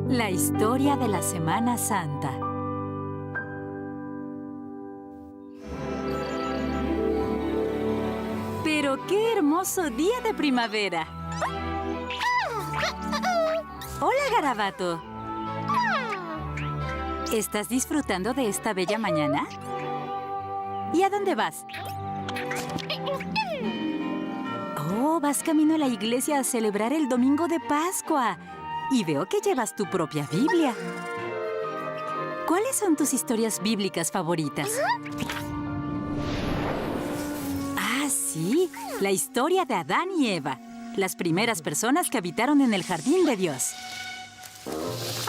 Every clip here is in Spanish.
La historia de la Semana Santa. ¡Pero qué hermoso día de primavera! ¡Hola, Garabato! ¿Estás disfrutando de esta bella mañana? ¿Y a dónde vas? Oh, vas camino a la iglesia a celebrar el domingo de Pascua. Y veo que llevas tu propia Biblia. ¿Cuáles son tus historias bíblicas favoritas? Ah, sí, la historia de Adán y Eva, las primeras personas que habitaron en el jardín de Dios.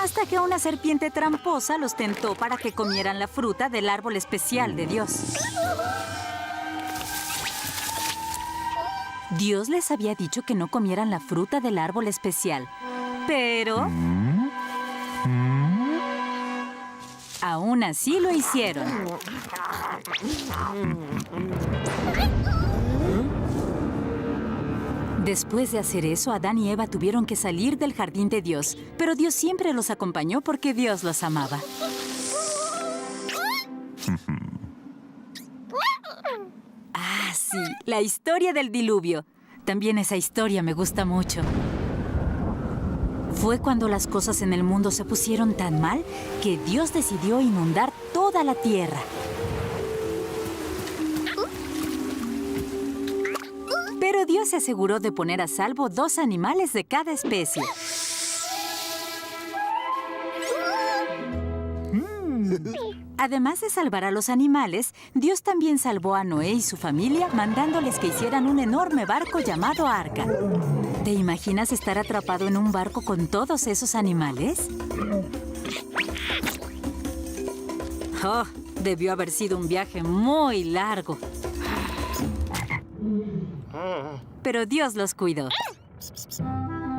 Hasta que una serpiente tramposa los tentó para que comieran la fruta del árbol especial de Dios. Dios les había dicho que no comieran la fruta del árbol especial. Pero aún así lo hicieron. Después de hacer eso, Adán y Eva tuvieron que salir del jardín de Dios. Pero Dios siempre los acompañó porque Dios los amaba. Ah, sí, la historia del diluvio. También esa historia me gusta mucho. Fue cuando las cosas en el mundo se pusieron tan mal que Dios decidió inundar toda la tierra. Pero Dios se aseguró de poner a salvo 2 animales de cada especie. Además de salvar a los animales, Dios también salvó a Noé y su familia mandándoles que hicieran un enorme barco llamado Arca. ¿Te imaginas estar atrapado en un barco con todos esos animales? Oh, debió haber sido un viaje muy largo. Pero Dios los cuidó.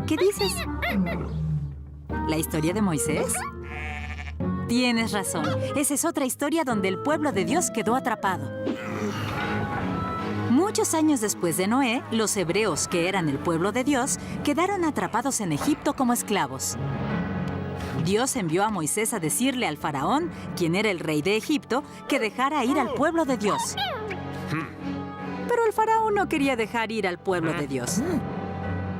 ¿Qué dices? ¿La historia de Moisés? Tienes razón. Esa es otra historia donde el pueblo de Dios quedó atrapado. Muchos años después de Noé, los hebreos, que eran el pueblo de Dios, quedaron atrapados en Egipto como esclavos. Dios envió a Moisés a decirle al faraón, quien era el rey de Egipto, que dejara ir al pueblo de Dios. Pero el faraón no quería dejar ir al pueblo de Dios.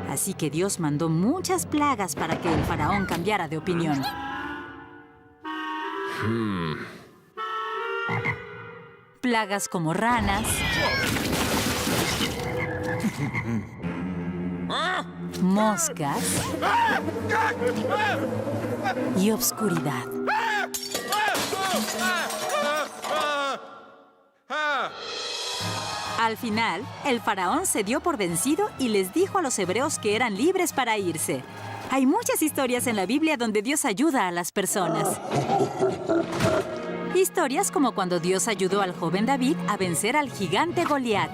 Así que Dios mandó muchas plagas para que el faraón cambiara de opinión. Plagas como ranas, moscas y obscuridad. Al final, el faraón se dio por vencido y les dijo a los hebreos que eran libres para irse. Hay muchas historias en la Biblia donde Dios ayuda a las personas. Historias como cuando Dios ayudó al joven David a vencer al gigante Goliat.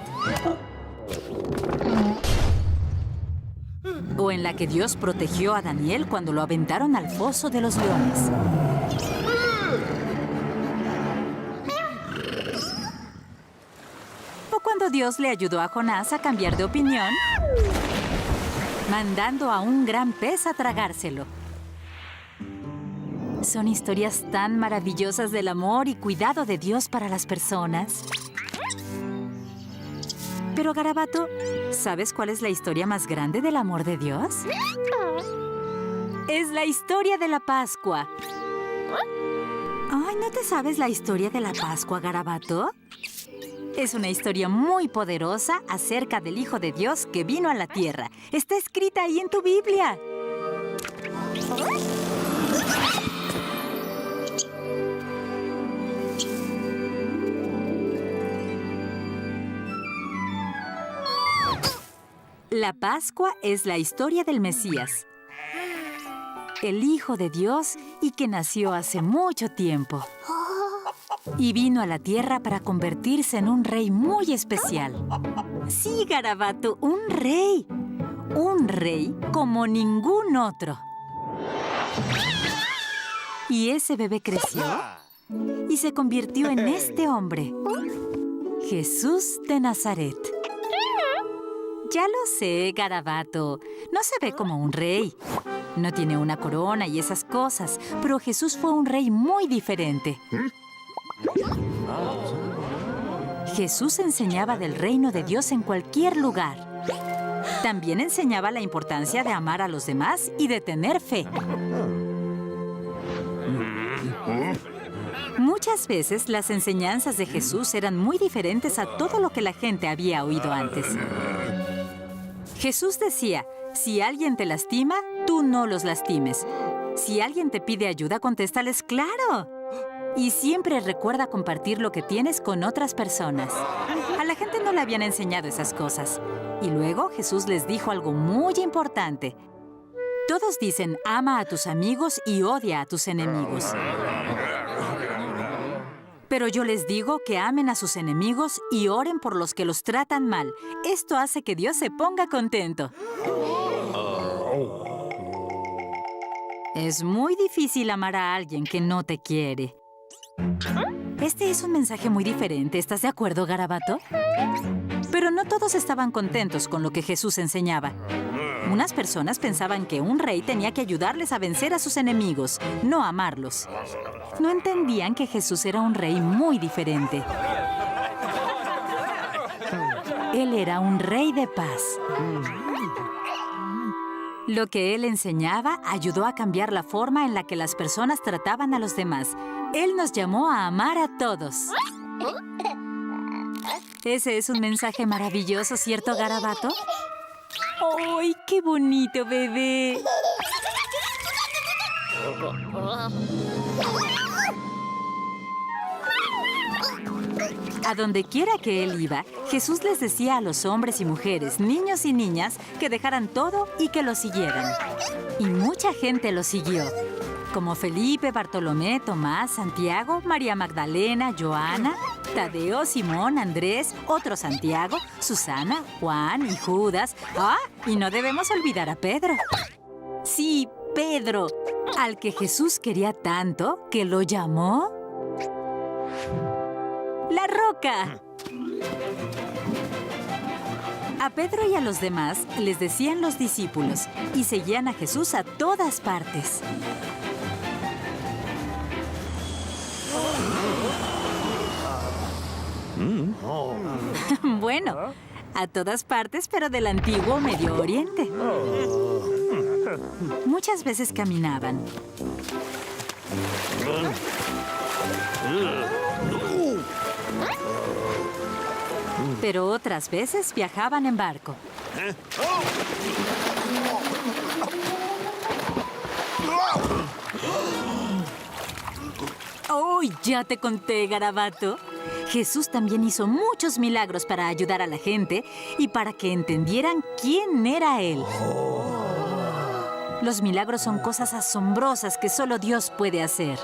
O en la que Dios protegió a Daniel cuando lo aventaron al foso de los leones. O cuando Dios le ayudó a Jonás a cambiar de opinión, mandando a un gran pez a tragárselo. Son historias tan maravillosas del amor y cuidado de Dios para las personas. Pero, Garabato, ¿sabes cuál es la historia más grande del amor de Dios? Es la historia de la Pascua. Ay, ¿no te sabes la historia de la Pascua, Garabato? Es una historia muy poderosa acerca del Hijo de Dios que vino a la tierra. Está escrita ahí en tu Biblia. La Pascua es la historia del Mesías, el Hijo de Dios y que nació hace mucho tiempo. Y vino a la tierra para convertirse en un rey muy especial. Sí, Garabato, un rey. Un rey como ningún otro. Y ese bebé creció y se convirtió en este hombre, Jesús de Nazaret. Ya lo sé, Garabato. No se ve como un rey. No tiene una corona y esas cosas, pero Jesús fue un rey muy diferente. Jesús enseñaba del reino de Dios en cualquier lugar. También enseñaba la importancia de amar a los demás y de tener fe. Muchas veces las enseñanzas de Jesús eran muy diferentes a todo lo que la gente había oído antes. Jesús decía, si alguien te lastima, tú no los lastimes. Si alguien te pide ayuda, contéstales claro. Y siempre recuerda compartir lo que tienes con otras personas. A la gente no le habían enseñado esas cosas. Y luego Jesús les dijo algo muy importante. Todos dicen, ama a tus amigos y odia a tus enemigos. Pero yo les digo que amen a sus enemigos y oren por los que los tratan mal. Esto hace que Dios se ponga contento. Es muy difícil amar a alguien que no te quiere. Este es un mensaje muy diferente, ¿estás de acuerdo, Garabato? Pero no todos estaban contentos con lo que Jesús enseñaba. Unas personas pensaban que un rey tenía que ayudarles a vencer a sus enemigos, no amarlos. No entendían que Jesús era un rey muy diferente. Él era un rey de paz. Lo que él enseñaba ayudó a cambiar la forma en la que las personas trataban a los demás. Él nos llamó a amar a todos. Ese es un mensaje maravilloso, ¿cierto, Garabato? ¡Ay, qué bonito, bebé! A donde quiera que él iba, Jesús les decía a los hombres y mujeres, niños y niñas, que dejaran todo y que lo siguieran. Y mucha gente lo siguió, como Felipe, Bartolomé, Tomás, Santiago, María Magdalena, Joana, Tadeo, Simón, Andrés, otro Santiago, Susana, Juan y Judas. ¡Ah! Y no debemos olvidar a Pedro. Sí, Pedro, al que Jesús quería tanto que lo llamó La Roca. A Pedro y a los demás les decían los discípulos y seguían a Jesús a todas partes. Bueno, a todas partes, pero del antiguo Medio Oriente. Muchas veces caminaban. Pero otras veces viajaban en barco. ¡Oh, ya te conté, Garabato! Jesús también hizo muchos milagros para ayudar a la gente y para que entendieran quién era Él. Los milagros son cosas asombrosas que solo Dios puede hacer.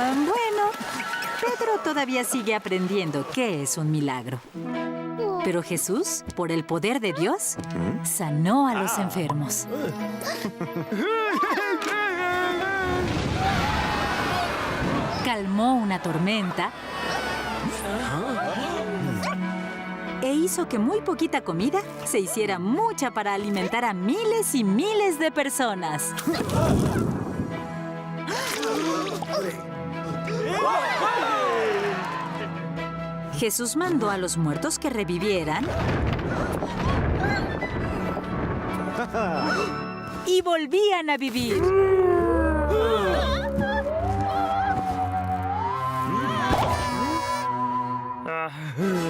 Bueno, Pedro todavía sigue aprendiendo qué es un milagro. Pero Jesús, por el poder de Dios, sanó a los enfermos. Calmó una tormenta e hizo que muy poquita comida se hiciera mucha para alimentar a miles y miles de personas. Jesús mandó a los muertos que revivieran y volvían a vivir.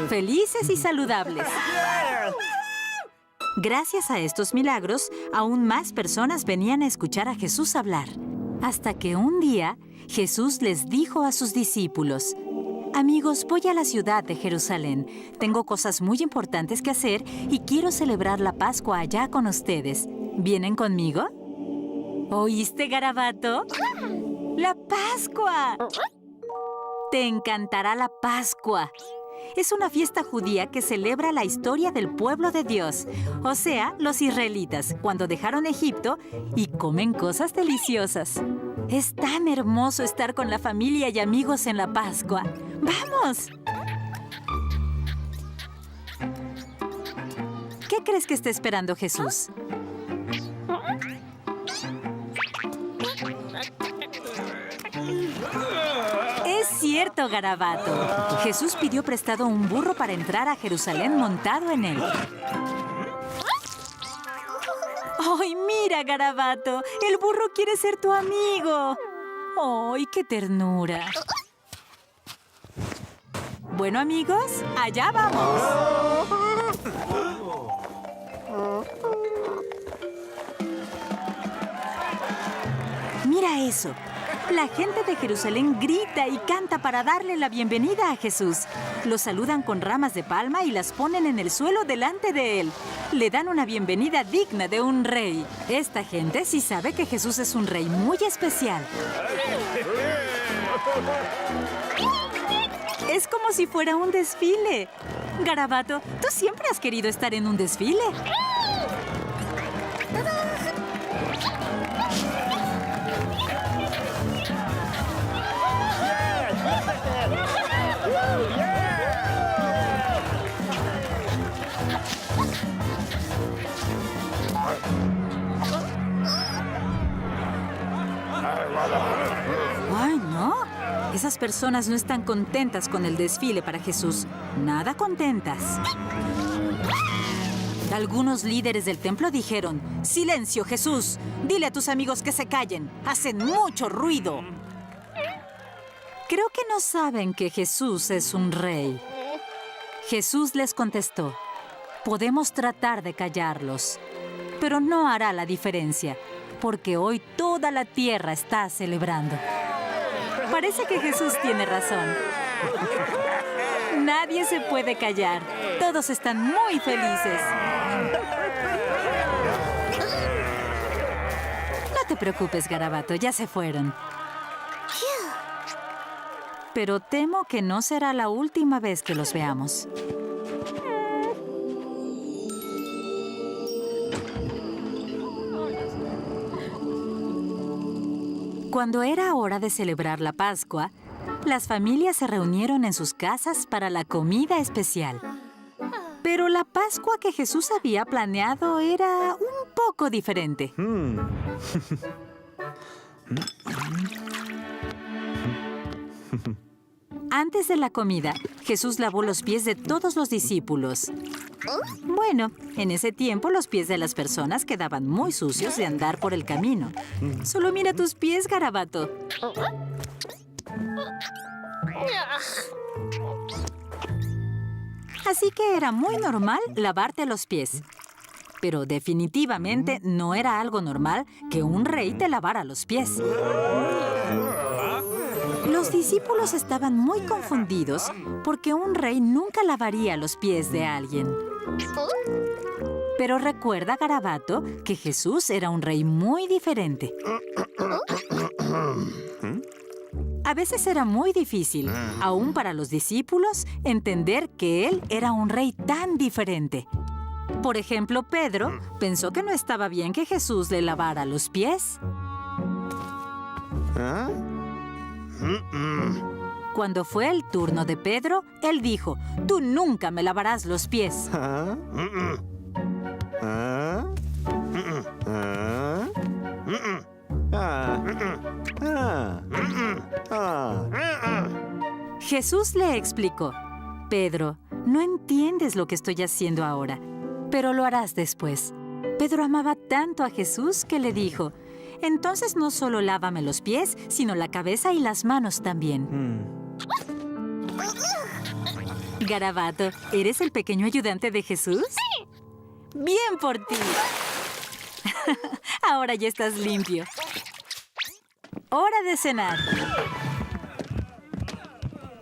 Felices y saludables. Gracias a estos milagros, aún más personas venían a escuchar a Jesús hablar. Hasta que un día, Jesús les dijo a sus discípulos: Amigos, voy a la ciudad de Jerusalén. Tengo cosas muy importantes que hacer y quiero celebrar la Pascua allá con ustedes. ¿Vienen conmigo? ¿Oíste, Garabato? ¡La Pascua! Te encantará la Pascua. Es una fiesta judía que celebra la historia del pueblo de Dios, o sea, los israelitas, cuando dejaron Egipto y comen cosas deliciosas. Es tan hermoso estar con la familia y amigos en la Pascua. ¡Vamos! ¿Qué crees que está esperando Jesús? Es cierto, Garabato. Jesús pidió prestado un burro para entrar a Jerusalén montado en él. ¡Ay, mira, Garabato! ¡El burro quiere ser tu amigo! ¡Ay, qué ternura! Bueno, amigos, allá vamos. Mira eso. La gente de Jerusalén grita y canta para darle la bienvenida a Jesús. Lo saludan con ramas de palma y las ponen en el suelo delante de él. Le dan una bienvenida digna de un rey. Esta gente sí sabe que Jesús es un rey muy especial. Es como si fuera un desfile. Garabato, ¿tú siempre has querido estar en un desfile? ¡Ay, no! Esas personas no están contentas con el desfile para Jesús. Nada contentas. Algunos líderes del templo dijeron: ¡Silencio, Jesús! Dile a tus amigos que se callen. Hacen mucho ruido. Creo que no saben que Jesús es un rey. Jesús les contestó: podemos tratar de callarlos, pero no hará la diferencia, porque hoy toda la tierra está celebrando. Parece que Jesús tiene razón. Nadie se puede callar. Todos están muy felices. No te preocupes, Garabato, ya se fueron. Pero temo que no será la última vez que los veamos. Cuando era hora de celebrar la Pascua, las familias se reunieron en sus casas para la comida especial. Pero la Pascua que Jesús había planeado era un poco diferente. Antes de la comida, Jesús lavó los pies de todos los discípulos. Bueno, en ese tiempo los pies de las personas quedaban muy sucios de andar por el camino. Solo mira tus pies, Garabato. Así que era muy normal lavarte los pies. Pero definitivamente no era algo normal que un rey te lavara los pies. Los discípulos estaban muy confundidos porque un rey nunca lavaría los pies de alguien. Pero recuerda, Garabato, que Jesús era un rey muy diferente. A veces era muy difícil, aún para los discípulos, entender que él era un rey tan diferente. Por ejemplo, Pedro pensó que no estaba bien que Jesús le lavara los pies. Cuando fue el turno de Pedro, él dijo: «Tú nunca me lavarás los pies». Jesús le explicó: «Pedro, no entiendes lo que estoy haciendo ahora, pero lo harás después. Pedro amaba tanto a Jesús que le dijo: «Entonces no solo lávame los pies, sino la cabeza y las manos también». Garabato, ¿eres el pequeño ayudante de Jesús? ¡Sí! ¡Bien por ti! Ahora ya estás limpio. ¡Hora de cenar!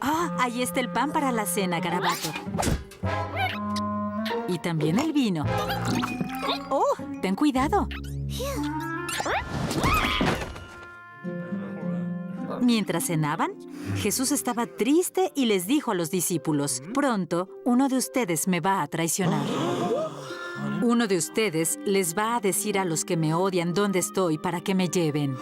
¡Ah! Ahí está el pan para la cena, Garabato. Y también el vino. ¡Oh! ¡Ten cuidado! Mientras cenaban, Jesús estaba triste y les dijo a los discípulos: «Pronto, uno de ustedes me va a traicionar. Uno de ustedes les va a decir a los que me odian dónde estoy para que me lleven».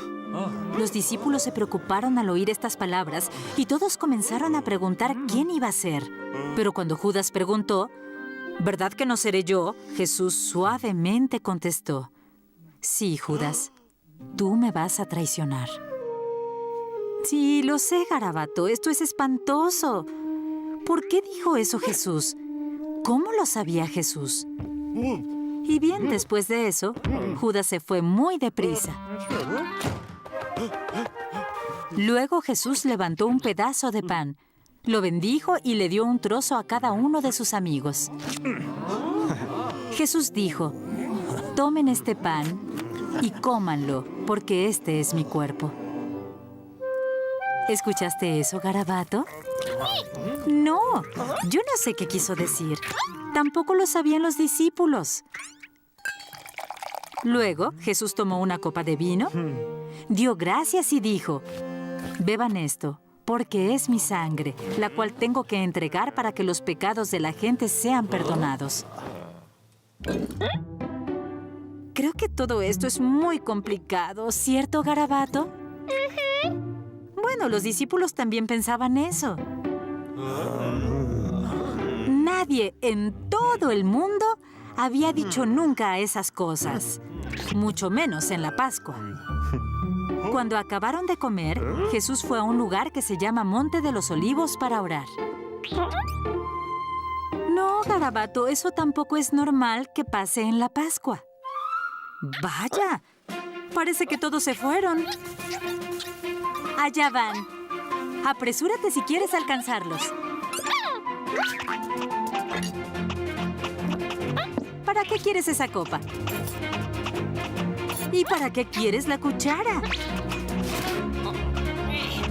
Los discípulos se preocuparon al oír estas palabras y todos comenzaron a preguntar quién iba a ser. Pero cuando Judas preguntó: «¿Verdad que no seré yo?», Jesús suavemente contestó: «Sí, Judas, tú me vas a traicionar». Sí, lo sé, Garabato. Esto es espantoso. ¿Por qué dijo eso Jesús? ¿Cómo lo sabía Jesús? Y bien, después de eso, Judas se fue muy deprisa. Luego Jesús levantó un pedazo de pan, lo bendijo y le dio un trozo a cada uno de sus amigos. Jesús dijo: «Tomen este pan y cómanlo, porque este es mi cuerpo». ¿Escuchaste eso, Garabato? No, yo no sé qué quiso decir. Tampoco lo sabían los discípulos. Luego, Jesús tomó una copa de vino, dio gracias y dijo: «Beban esto, porque es mi sangre, la cual tengo que entregar para que los pecados de la gente sean perdonados». Creo que todo esto es muy complicado, ¿cierto, Garabato? Bueno, los discípulos también pensaban eso. Nadie en todo el mundo había dicho nunca esas cosas, mucho menos en la Pascua. Cuando acabaron de comer, Jesús fue a un lugar que se llama Monte de los Olivos para orar. No, Garabato, eso tampoco es normal que pase en la Pascua. ¡Vaya! Parece que todos se fueron. Allá van. Apresúrate si quieres alcanzarlos. ¿Para qué quieres esa copa? ¿Y para qué quieres la cuchara?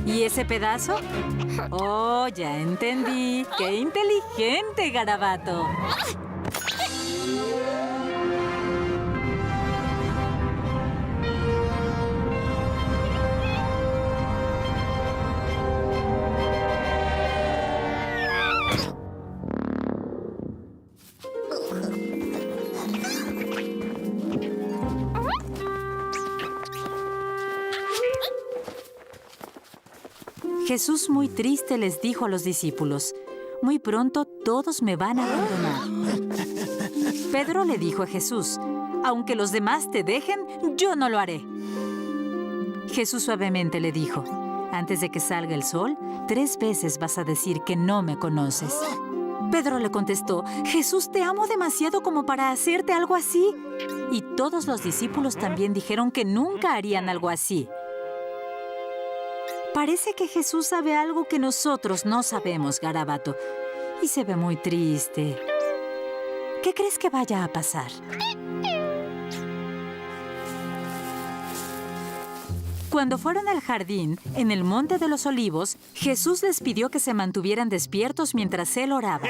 ¿Y ese pedazo? Oh, ya entendí. ¡Qué inteligente, Garabato! Jesús, muy triste, les dijo a los discípulos: «Muy pronto todos me van a abandonar». Pedro le dijo a Jesús: «Aunque los demás te dejen, yo no lo haré». Jesús suavemente le dijo: «Antes de que salga el sol, 3 veces vas a decir que no me conoces». Pedro le contestó: «Jesús, te amo demasiado como para hacerte algo así». Y todos los discípulos también dijeron que nunca harían algo así. Parece que Jesús sabe algo que nosotros no sabemos, Garabato, y se ve muy triste. ¿Qué crees que vaya a pasar? Cuando fueron al jardín, en el Monte de los Olivos, Jesús les pidió que se mantuvieran despiertos mientras él oraba.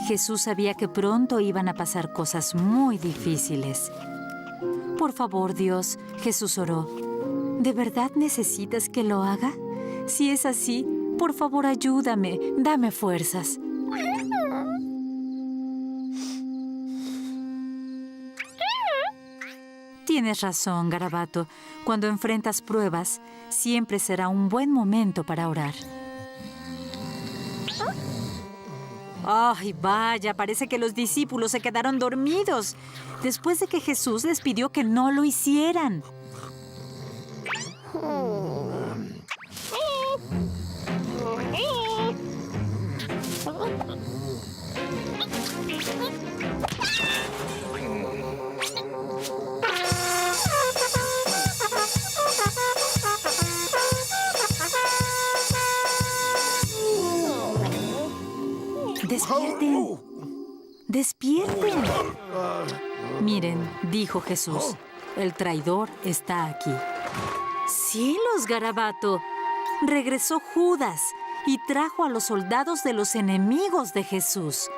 Jesús sabía que pronto iban a pasar cosas muy difíciles. «Por favor, Dios», Jesús oró, «¿de verdad necesitas que lo haga? Si es así, por favor, ayúdame, dame fuerzas». Tienes razón, Garabato. Cuando enfrentas pruebas, siempre será un buen momento para orar. ¡Ay, vaya! Parece que los discípulos se quedaron dormidos después de que Jesús les pidió que no lo hicieran. ¡Despierten! ¡Despierten! Miren, dijo Jesús, el traidor está aquí. ¡Cielos, Garabato! Regresó Judas y trajo a los soldados de los enemigos de Jesús.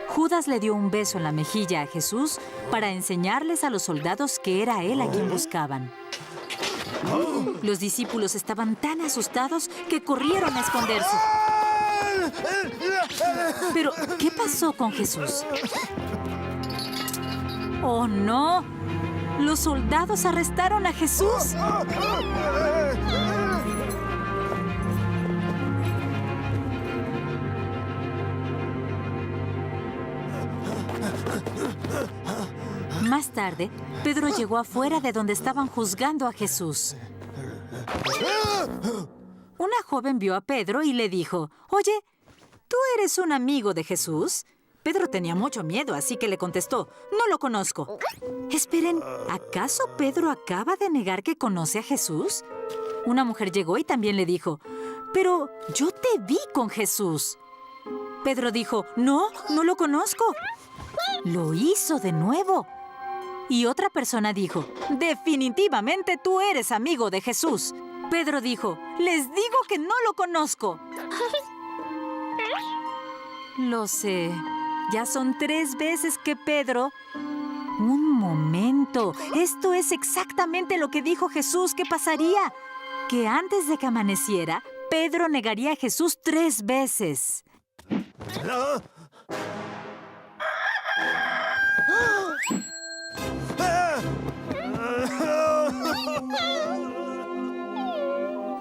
Judas le dio un beso en la mejilla a Jesús para enseñarles a los soldados que era él a quien buscaban. Los discípulos estaban tan asustados que corrieron a esconderse. Pero, ¿qué pasó con Jesús? ¡Oh, no! ¡Los soldados arrestaron a Jesús! Más tarde, Pedro llegó afuera de donde estaban juzgando a Jesús. Una joven vio a Pedro y le dijo, «Oye, ¿tú eres un amigo de Jesús?» Pedro tenía mucho miedo, así que le contestó, «No lo conozco». Esperen, ¿acaso Pedro acaba de negar que conoce a Jesús? Una mujer llegó y también le dijo, «Pero yo te vi con Jesús». Pedro dijo, «No, no lo conozco». Lo hizo de nuevo. Y otra persona dijo, «Definitivamente tú eres amigo de Jesús». Pedro dijo, «Les digo que no lo conozco». Lo sé. Ya son 3 veces que Pedro... Un momento. Esto es exactamente lo que dijo Jesús que pasaría. Que antes de que amaneciera, Pedro negaría a Jesús 3 veces.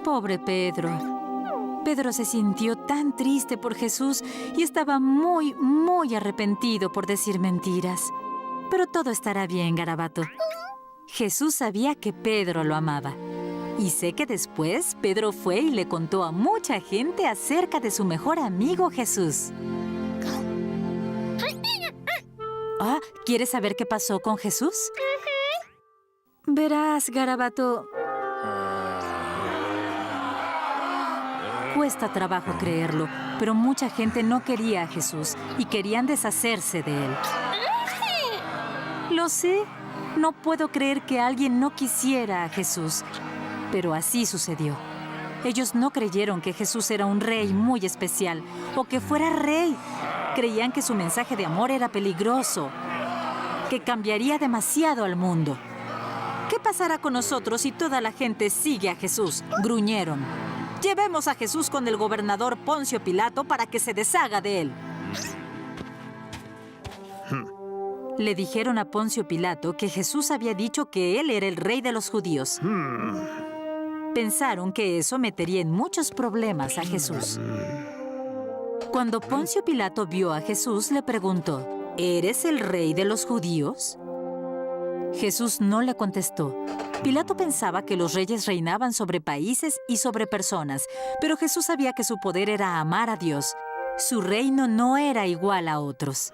Pobre Pedro. Pedro se sintió tan triste por Jesús y estaba muy, muy arrepentido por decir mentiras. Pero todo estará bien, Garabato. Jesús sabía que Pedro lo amaba. Y sé que después Pedro fue y le contó a mucha gente acerca de su mejor amigo Jesús. Ah, ¿quieres saber qué pasó con Jesús? Verás, Garabato... Cuesta trabajo creerlo, pero mucha gente no quería a Jesús y querían deshacerse de él. Lo sé, no puedo creer que alguien no quisiera a Jesús, pero así sucedió. Ellos no creyeron que Jesús era un rey muy especial o que fuera rey. Creían que su mensaje de amor era peligroso, que cambiaría demasiado al mundo. ¿Qué pasará con nosotros si toda la gente sigue a Jesús?, gruñeron. Llevemos a Jesús con el gobernador Poncio Pilato para que se deshaga de él. Le dijeron a Poncio Pilato que Jesús había dicho que él era el rey de los judíos. Pensaron que eso metería en muchos problemas a Jesús. Cuando Poncio Pilato vio a Jesús, le preguntó, ¿eres el rey de los judíos? Jesús no le contestó. Pilato pensaba que los reyes reinaban sobre países y sobre personas, pero Jesús sabía que su poder era amar a Dios. Su reino no era igual a otros.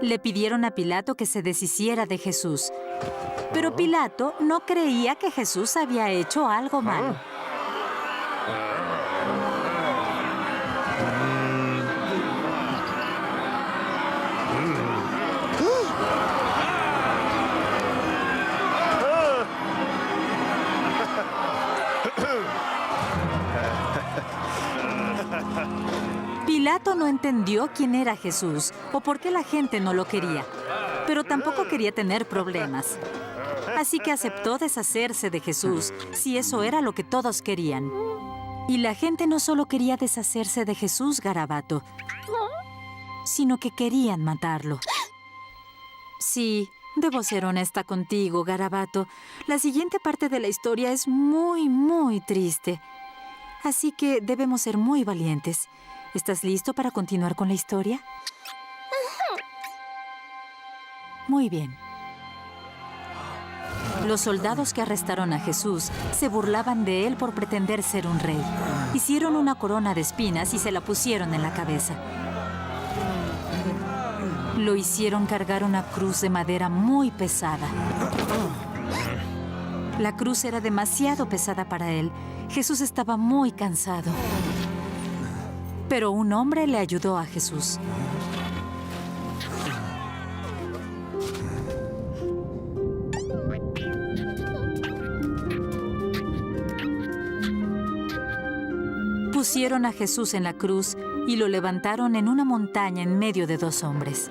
Le pidieron a Pilato que se deshiciera de Jesús, pero Pilato no creía que Jesús había hecho algo malo. Pilato no entendió quién era Jesús o por qué la gente no lo quería, pero tampoco quería tener problemas. Así que aceptó deshacerse de Jesús, si eso era lo que todos querían. Y la gente no solo quería deshacerse de Jesús, Garabato, sino que querían matarlo. Sí, Debo ser honesta contigo, Garabato. La siguiente parte de la historia es muy, muy triste. Así que debemos ser muy valientes. ¿Estás listo para continuar con la historia? Muy bien. Los soldados que arrestaron a Jesús se burlaban de él por pretender ser un rey. Hicieron una corona de espinas y se la pusieron en la cabeza. Lo hicieron cargar una cruz de madera muy pesada. La cruz era demasiado pesada para él. Jesús estaba muy cansado. Pero un hombre le ayudó a Jesús. Pusieron a Jesús en la cruz y lo levantaron en una montaña en medio de dos hombres.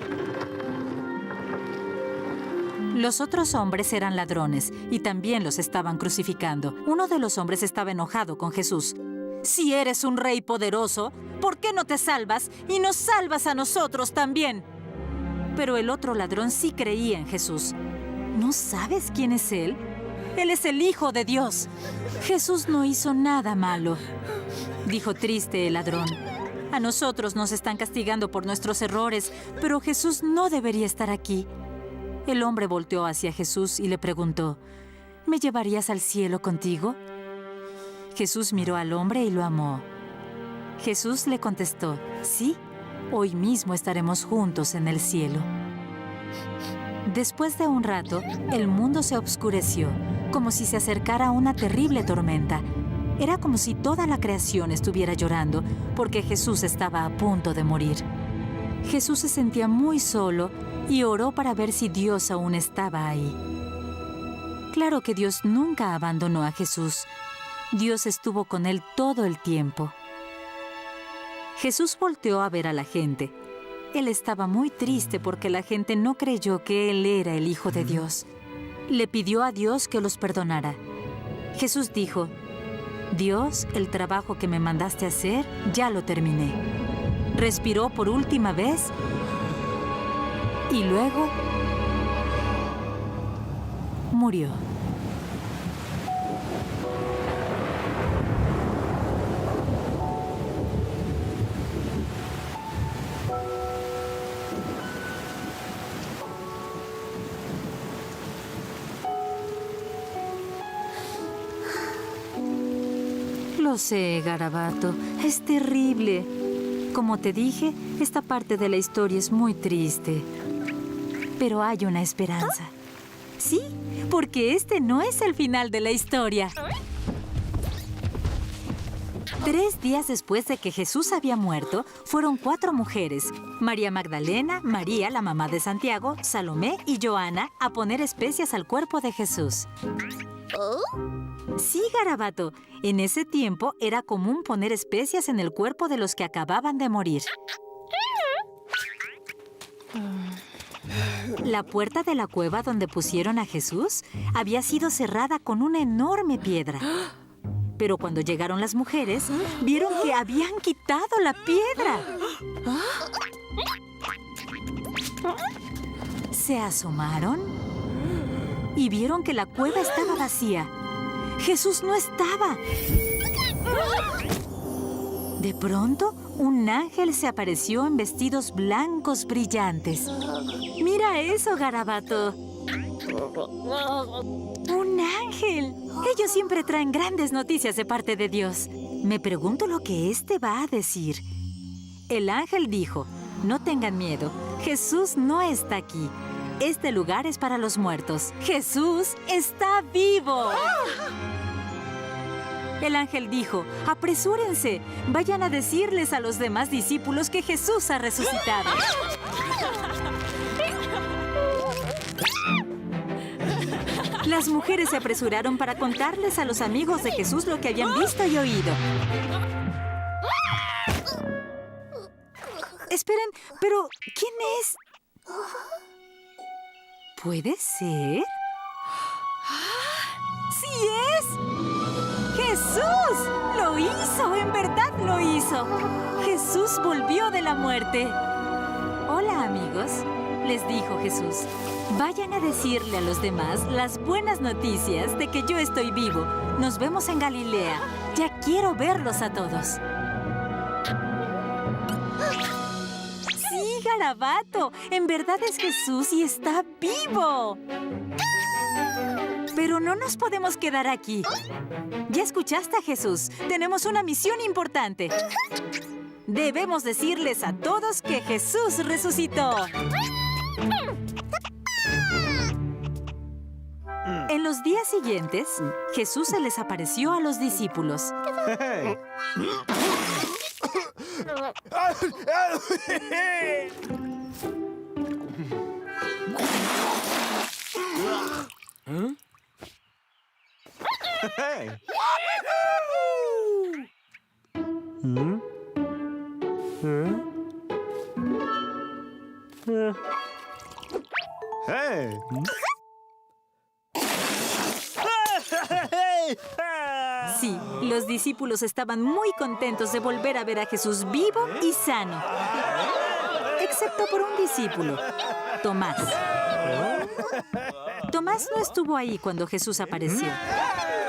Los otros hombres eran ladrones y también los estaban crucificando. Uno de los hombres estaba enojado con Jesús. Si eres un rey poderoso, ¿por qué no te salvas y nos salvas a nosotros también? Pero el otro ladrón sí creía en Jesús. ¿No sabes quién es él? Él es el Hijo de Dios. Jesús no hizo nada malo, dijo triste el ladrón. A nosotros nos están castigando por nuestros errores, pero Jesús no debería estar aquí. El hombre volteó hacia Jesús y le preguntó, ¿me llevarías al cielo contigo? Jesús miró al hombre y lo amó. Jesús le contestó, sí, hoy mismo estaremos juntos en el cielo. Después de un rato, el mundo se oscureció, como si se acercara una terrible tormenta. Era como si toda la creación estuviera llorando, porque Jesús estaba a punto de morir. Jesús se sentía muy solo y oró para ver si Dios aún estaba ahí. Claro que Dios nunca abandonó a Jesús. Dios estuvo con él todo el tiempo. Jesús volteó a ver a la gente. Él estaba muy triste porque la gente no creyó que él era el Hijo de Dios. Le pidió a Dios que los perdonara. Jesús dijo, Dios, el trabajo que me mandaste hacer, ya lo terminé. Respiró por última vez y luego murió. Lo sé, Garabato. Es terrible. Como te dije, esta parte de la historia es muy triste. Pero hay una esperanza. Sí, porque este no es el final de la historia. 3 días después de que Jesús había muerto, fueron 4 mujeres, María Magdalena, María, la mamá de Santiago, Salomé y Joana, a poner especias al cuerpo de Jesús. Sí, Garabato. En ese tiempo era común poner especias en el cuerpo de los que acababan de morir. La puerta de la cueva donde pusieron a Jesús había sido cerrada con una enorme piedra. Pero cuando llegaron las mujeres, vieron que habían quitado la piedra. Se asomaron y vieron que la cueva estaba vacía. Jesús no estaba. De pronto, un ángel se apareció en vestidos blancos brillantes. ¡Mira eso, Garabato! ¡Un ángel! Ellos siempre traen grandes noticias de parte de Dios. Me pregunto lo que este va a decir. El ángel dijo, no tengan miedo, Jesús no está aquí. Este lugar es para los muertos. ¡Jesús está vivo! El ángel dijo, apresúrense, vayan a decirles a los demás discípulos que Jesús ha resucitado. Las mujeres se apresuraron para contarles a los amigos de Jesús lo que habían visto y oído. Esperen, pero ¿quién es? ¿Puede ser? ¡Sí es! ¡Jesús! ¡Lo hizo! ¡En verdad lo hizo! Jesús volvió de la muerte. Hola, amigos, les dijo Jesús. Vayan a decirle a los demás las buenas noticias de que yo estoy vivo. Nos vemos en Galilea. Ya quiero verlos a todos. ¡Sí, Garabato! En verdad es Jesús y está vivo. Pero no nos podemos quedar aquí. Ya escuchaste a Jesús. Tenemos una misión importante. Debemos decirles a todos que Jesús resucitó. En los días siguientes, Jesús se les apareció a los discípulos. Sí, los discípulos estaban muy contentos de volver a ver a Jesús vivo y sano. Excepto por un discípulo, Tomás. Tomás no estuvo ahí cuando Jesús apareció.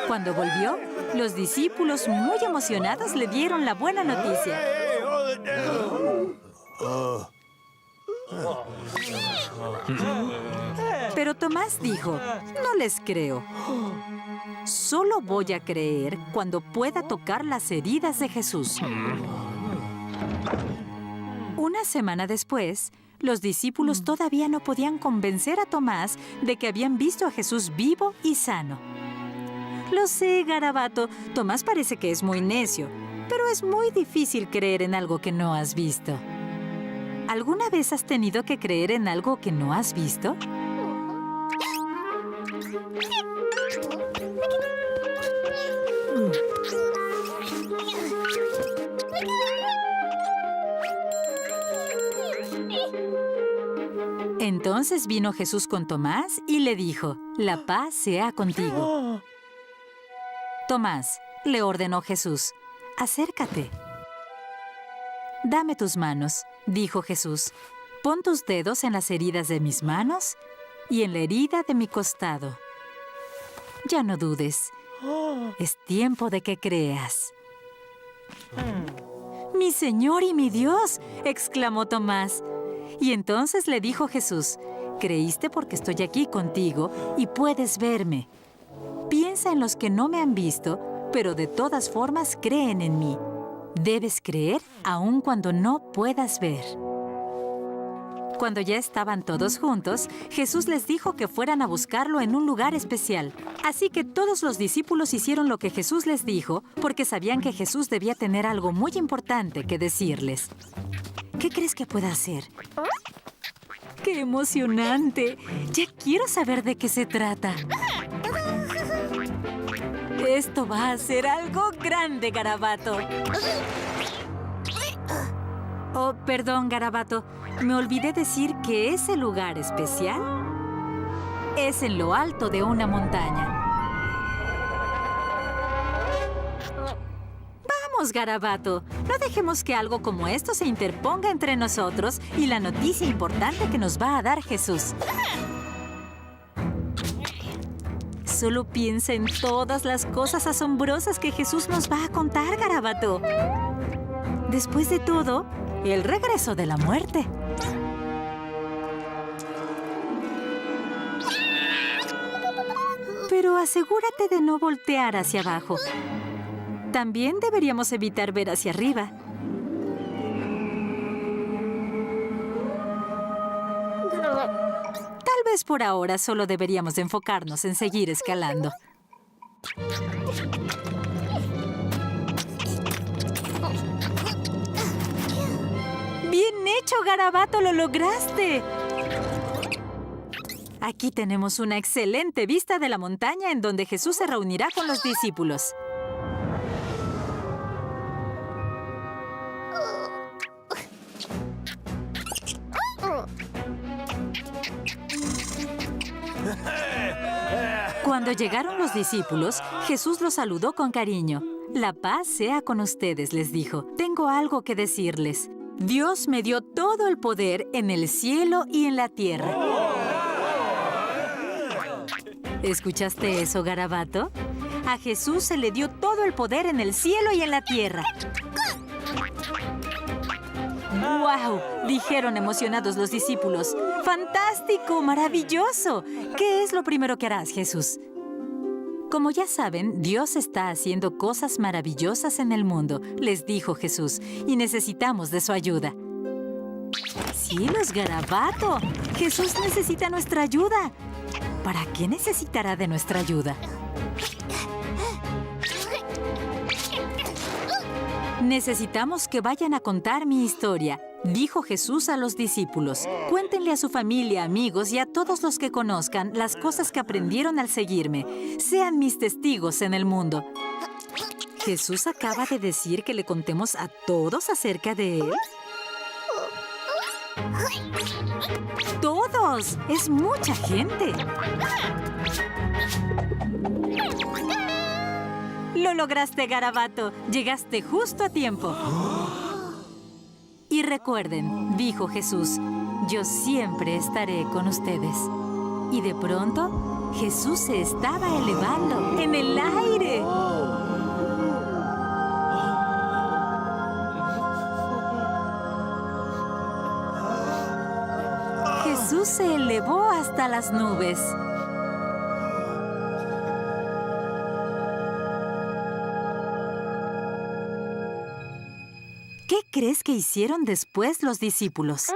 Cuando volvió, los discípulos muy emocionados le dieron la buena noticia. Pero Tomás dijo, no les creo. Solo voy a creer cuando pueda tocar las heridas de Jesús. Una semana después, los discípulos todavía no podían convencer a Tomás de que habían visto a Jesús vivo y sano. Lo sé, Garabato, Tomás parece que es muy necio, pero es muy difícil creer en algo que no has visto. ¿Alguna vez has tenido que creer en algo que no has visto? Entonces vino Jesús con Tomás y le dijo, «La paz sea contigo». «Tomás», le ordenó Jesús, «acércate». «Dame tus manos», dijo Jesús. «Pon tus dedos en las heridas de mis manos y en la herida de mi costado. Ya no dudes. Es tiempo de que creas». «¡Mi Señor y mi Dios!», exclamó Tomás. Y entonces le dijo Jesús, «Creíste porque estoy aquí contigo y puedes verme. Piensa en los que no me han visto, pero de todas formas creen en mí. Debes creer aun cuando no puedas ver». Cuando ya estaban todos juntos, Jesús les dijo que fueran a buscarlo en un lugar especial. Así que todos los discípulos hicieron lo que Jesús les dijo, porque sabían que Jesús debía tener algo muy importante que decirles. ¿Qué crees que pueda hacer? ¡Qué emocionante! Ya quiero saber de qué se trata. Esto va a ser algo grande, Garabato. Oh, perdón, Garabato. Me olvidé decir que ese lugar especial es en lo alto de una montaña. Vamos, Garabato. No dejemos que algo como esto se interponga entre nosotros y la noticia importante que nos va a dar Jesús. Solo piensa en todas las cosas asombrosas que Jesús nos va a contar, Garabato. Después de todo, Él regresó de la muerte. Pero asegúrate de no voltear hacia abajo. También deberíamos evitar ver hacia arriba. Tal vez por ahora solo deberíamos de enfocarnos en seguir escalando. ¡Bien hecho, Garabato! ¡Lo lograste! Aquí tenemos una excelente vista de la montaña en donde Jesús se reunirá con los discípulos. Cuando llegaron los discípulos, Jesús los saludó con cariño. «La paz sea con ustedes», les dijo. «Tengo algo que decirles. Dios me dio todo el poder en el cielo y en la tierra. ¿Escuchaste eso, Garabato? A Jesús se le dio todo el poder en el cielo y en la tierra. ¡Guau! Dijeron emocionados los discípulos. ¡Fantástico! ¡Maravilloso! ¿Qué es lo primero que harás, Jesús? Como ya saben, Dios está haciendo cosas maravillosas en el mundo, les dijo Jesús, y necesitamos de su ayuda. ¡Cielos, Garabato! Jesús necesita nuestra ayuda. ¿Para qué necesitará de nuestra ayuda? Necesitamos que vayan a contar mi historia, dijo Jesús a los discípulos. Cuéntenle a su familia, amigos y a todos los que conozcan las cosas que aprendieron al seguirme. Sean mis testigos en el mundo. ¿Jesús acaba de decir que le contemos a todos acerca de él? ¡Todos! ¡Es mucha gente! ¡Lo lograste, Garabato! Llegaste justo a tiempo. Y recuerden, dijo Jesús, yo siempre estaré con ustedes. Y de pronto, Jesús se estaba elevando en el aire. Jesús se elevó hasta las nubes. ¿Qué crees que hicieron después los discípulos?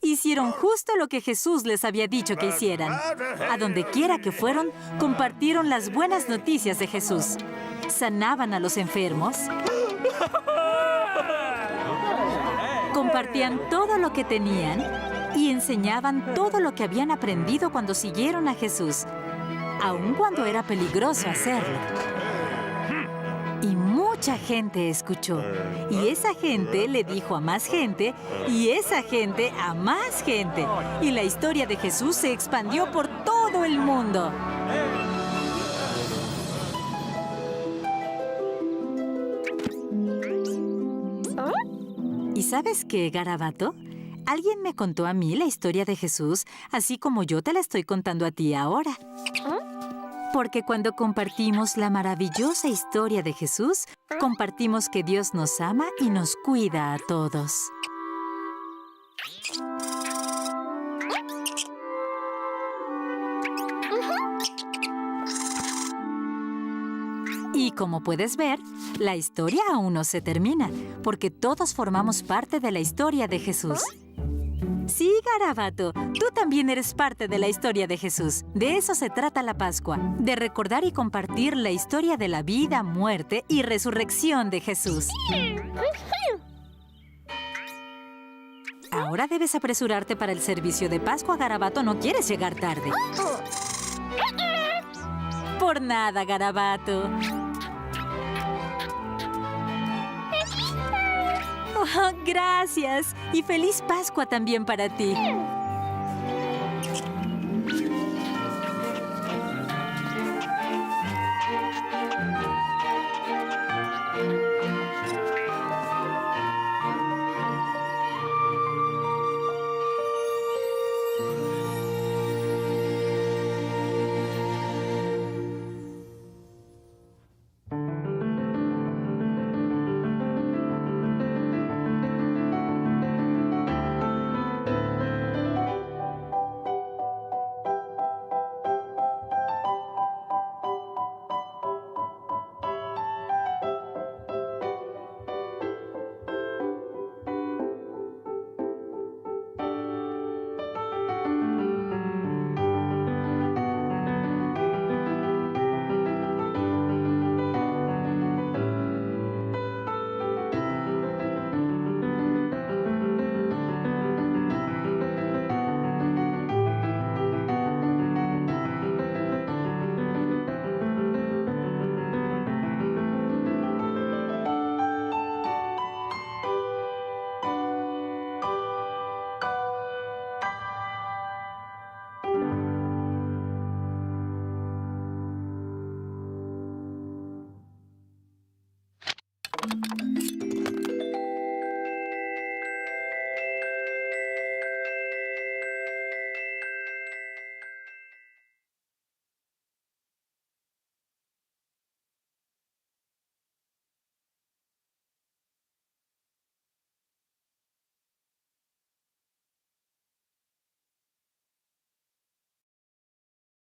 Hicieron justo lo que Jesús les había dicho que hicieran. A donde quiera que fueron, compartieron las buenas noticias de Jesús. Sanaban a los enfermos. Compartían todo lo que tenían y enseñaban todo lo que habían aprendido cuando siguieron a Jesús, aun cuando era peligroso hacerlo. Y mucha gente escuchó. Y esa gente le dijo a más gente, y esa gente a más gente. Y la historia de Jesús se expandió por todo el mundo. ¿Y sabes qué, Garabato? Alguien me contó a mí la historia de Jesús, así como yo te la estoy contando a ti ahora. Porque cuando compartimos la maravillosa historia de Jesús, compartimos que Dios nos ama y nos cuida a todos. Y como puedes ver, la historia aún no se termina, porque todos formamos parte de la historia de Jesús. Sí, Garabato, tú también eres parte de la historia de Jesús. De eso se trata la Pascua, de recordar y compartir la historia de la vida, muerte y resurrección de Jesús. Ahora debes apresurarte para el servicio de Pascua, Garabato. No quieres llegar tarde. Por nada, Garabato. Oh, gracias. Y feliz Pascua también para ti.